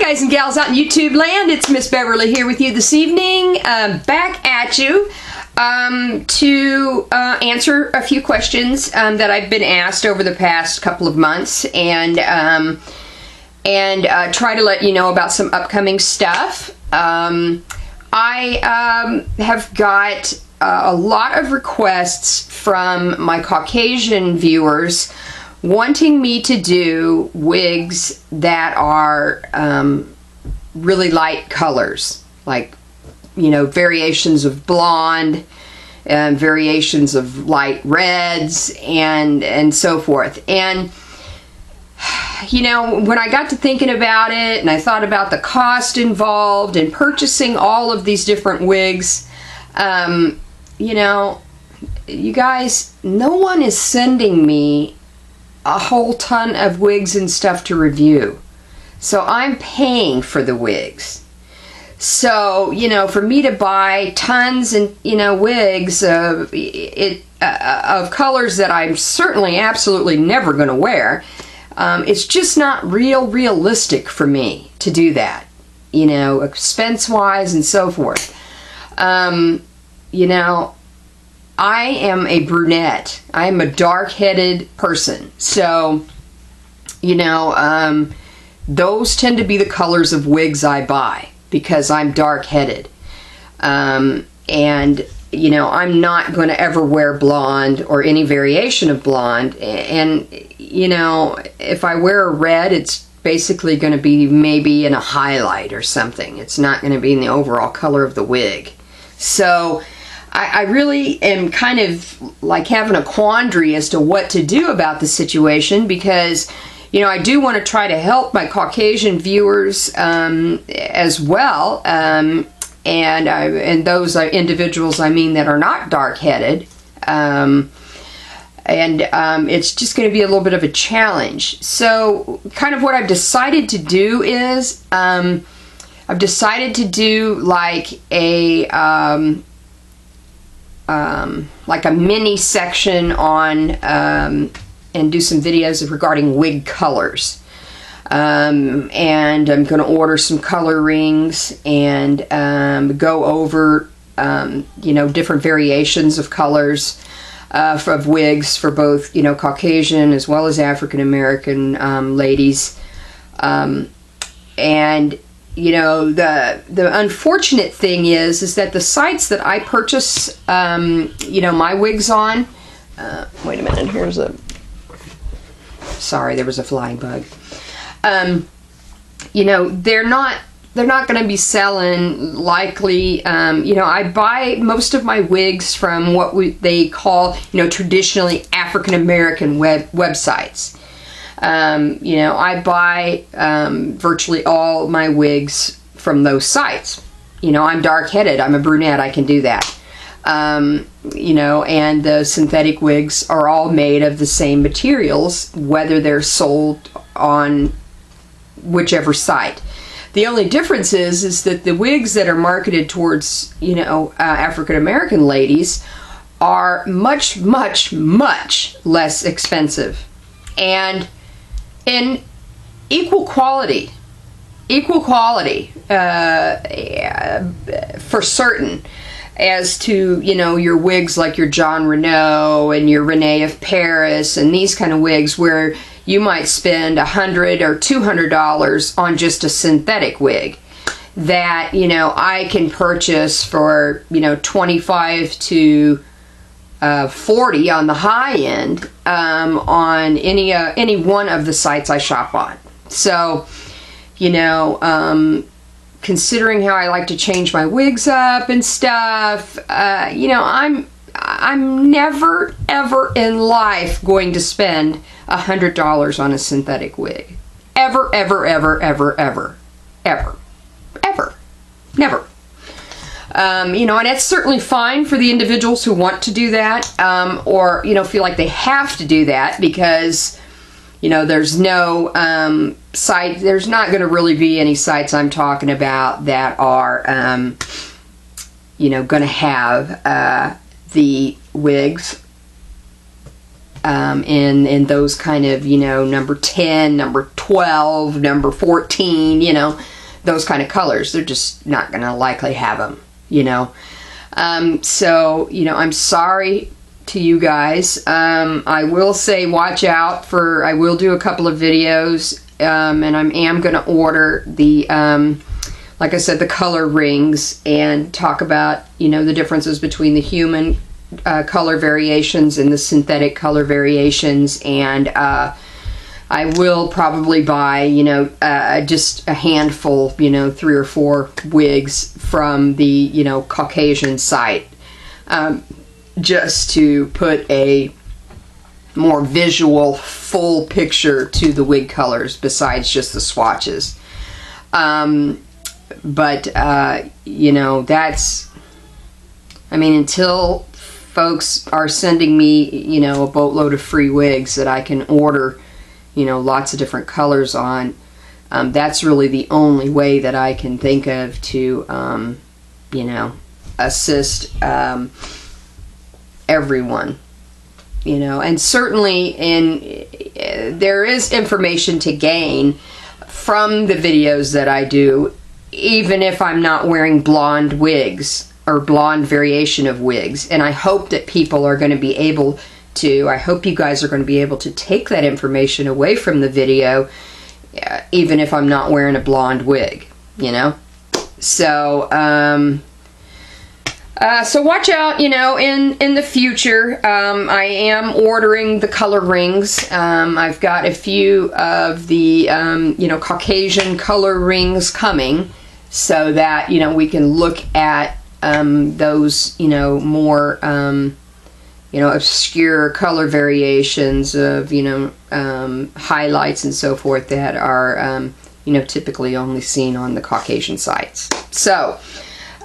guys and gals out in YouTube land, it's Miss Beverly here with you this evening, back at you to answer a few questions that I've been asked over the past couple of months, and try to let you know about some upcoming stuff. I have got a lot of requests from my Caucasian viewers wanting me to do wigs that are really light colors, like, you know, variations of blonde, variations of light reds, and so forth. And you know, when I got to thinking about it, and I thought about the cost involved in purchasing all of these different wigs, you know, you guys, no one is sending me a whole ton of wigs and stuff to review. So I'm paying for the wigs. So, you know, for me to buy tons and, you know, wigs of colors that I'm certainly absolutely never going to wear, it's just not realistic for me to do that, you know, expense-wise and so forth. You know, I am a brunette. I am a dark-headed person. So, you know, those tend to be the colors of wigs I buy because I'm dark-headed. And, you know, I'm not going to ever wear blonde or any variation of blonde. And, you know, if I wear a red, it's basically going to be maybe in a highlight or something. It's not going to be in the overall color of the wig. So I really am kind of like having a quandary as to what to do about the situation, because, you know, I do want to try to help my Caucasian viewers as well, and those individuals, I mean, that are not dark-headed, it's just going to be a little bit of a challenge. So kind of what I've decided to do is I've decided to do like a mini section on and do some videos regarding wig colors. And I'm going to order some color rings and go over you know, different variations of colors of wigs for both, you know, Caucasian as well as African American ladies. And you know, the unfortunate thing is that the sites that I purchase, you know, my wigs on, wait a minute, here's a, sorry, there was a flying bug. You know, they're not going to be selling likely, you know, I buy most of my wigs from what they call, you know, traditionally African American websites. You know, I buy virtually all my wigs from those sites. You know, I'm dark-headed, I'm a brunette, I can do that. You know, and the synthetic wigs are all made of the same materials, whether they're sold on whichever site. The only difference is that the wigs that are marketed towards, you know, African American ladies are much less expensive, and in equal quality for certain, as to, you know, your wigs like your John Renault and your Renee of Paris and these kind of wigs, where you might spend $100 or $200 on just a synthetic wig that, you know, I can purchase for, you know, $25 to $40 on the high end on any one of the sites I shop on. So, you know, considering how I like to change my wigs up and stuff, you know, I'm never ever in life going to spend $100 on a synthetic wig. Ever. Never. You know, and it's certainly fine for the individuals who want to do that, or, you know, feel like they have to do that because, you know, there's no site, there's not going to really be any sites I'm talking about that are, you know, going to have the wigs in those kind of, you know, number 10, number 12, number 14, you know, those kind of colors. They're just not going to likely have them, you know. So, you know, I'm sorry to you guys. I will say watch out for, I will do a couple of videos, and I am going to order the, like I said, the color rings, and talk about, you know, the differences between the human color variations and the synthetic color variations. And I will probably buy, you know, just a handful, you know, 3 or 4 wigs from the, you know, Caucasian site, just to put a more visual, full picture to the wig colors besides just the swatches. But you know, that's, I mean, until folks are sending me, you know, a boatload of free wigs that I can order, you know, lots of different colors on, that's really the only way that I can think of to, you know, assist everyone, you know. And certainly there is information to gain from the videos that I do, even if I'm not wearing blonde wigs or blonde variation of wigs. And I hope that people are going to be able to, I hope you guys are going to be able to take that information away from the video, even if I'm not wearing a blonde wig, you know. So, so watch out, you know, in the future. I am ordering the color rings. I've got a few of the, you know, Caucasian color rings coming, so that, you know, we can look at those, you know, more, you know, obscure color variations of, you know, highlights and so forth that are, you know, typically only seen on the Caucasian sites. So,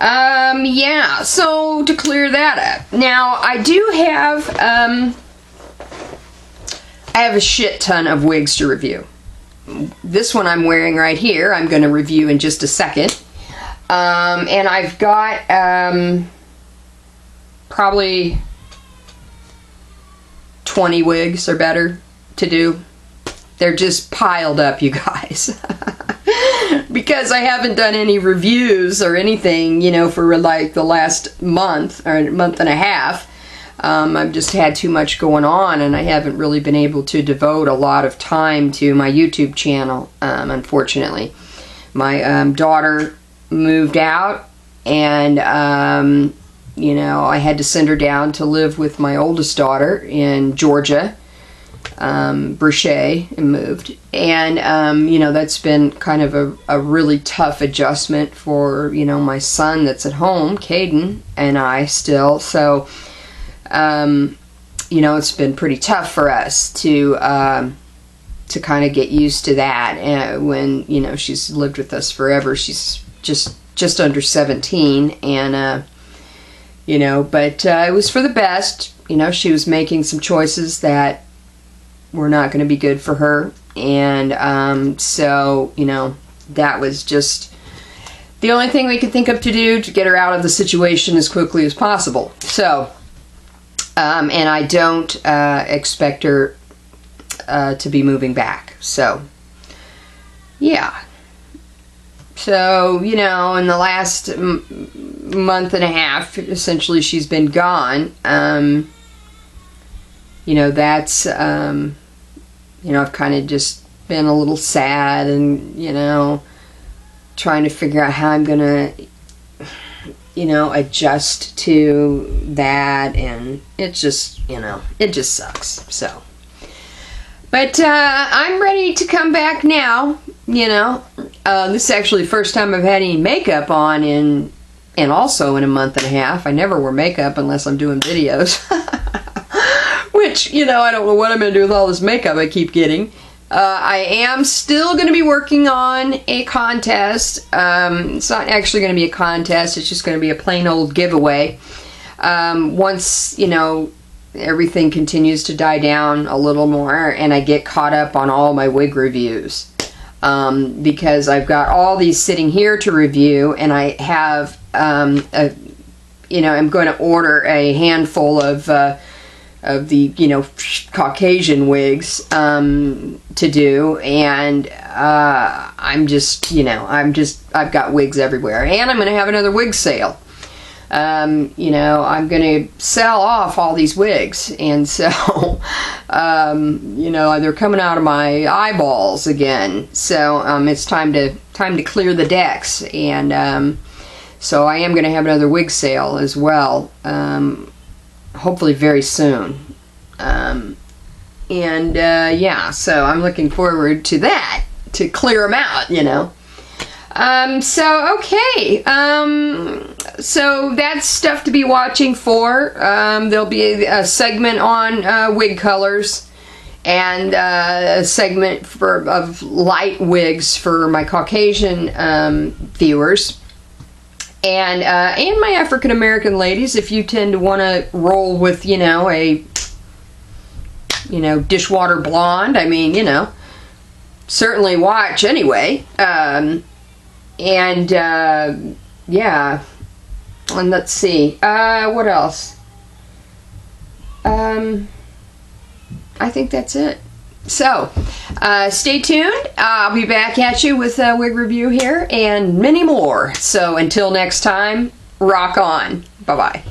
yeah, so to clear that up. Now, I do have, I have a shit ton of wigs to review. This one I'm wearing right here, I'm going to review in just a second. And I've got, probably 20 wigs or better to do. They're just piled up, you guys. Because I haven't done any reviews or anything, you know, for like the last month or month and a half. I've just had too much going on, and I haven't really been able to devote a lot of time to my YouTube channel, unfortunately. My daughter moved out, and you know, I had to send her down to live with my oldest daughter in Georgia, Brochet, and moved. And you know, that's been kind of a really tough adjustment for, you know, my son that's at home, Caden, and I still. So you know, it's been pretty tough for us to kind of get used to that. And when, you know, she's lived with us forever, she's just under 17, and you know, but it was for the best. You know, she was making some choices that were not going to be good for her, and so, you know, that was just the only thing we could think of to do to get her out of the situation as quickly as possible. So, and I don't expect her to be moving back. So, yeah. So, you know, in the last month and a half, essentially, she's been gone. You know, that's, you know, I've kind of just been a little sad, and, you know, trying to figure out how I'm going to, you know, adjust to that, and it just, you know, it just sucks. So, but I'm ready to come back now, you know. This is actually the first time I've had any makeup on and also in a month and a half. I never wear makeup unless I'm doing videos. Which, you know, I don't know what I'm going to do with all this makeup I keep getting. I am still going to be working on a contest. It's not actually going to be a contest. It's just going to be a plain old giveaway. Once, you know, everything continues to die down a little more and I get caught up on all my wig reviews. Because I've got all these sitting here to review, and I have, you know, I'm going to order a handful of the, you know, Caucasian wigs to do, and I'm just, you know, I've got wigs everywhere. And I'm going to have another wig sale. You know, I'm going to sell off all these wigs. And so, you know, they're coming out of my eyeballs again. So, it's time to clear the decks. And, so I am going to have another wig sale as well. Hopefully very soon. Yeah, so I'm looking forward to that, to clear them out, you know. So, okay, so that's stuff to be watching for. There'll be a segment on wig colors, and a segment of light wigs for my Caucasian viewers. And my African American ladies, if you tend to want to roll with, you know, a, you know, dishwater blonde, I mean, you know, certainly watch anyway. Yeah, and let's see, what else? I think that's it. So, stay tuned. I'll be back at you with a wig review here and many more. So, until next time, rock on. Bye-bye.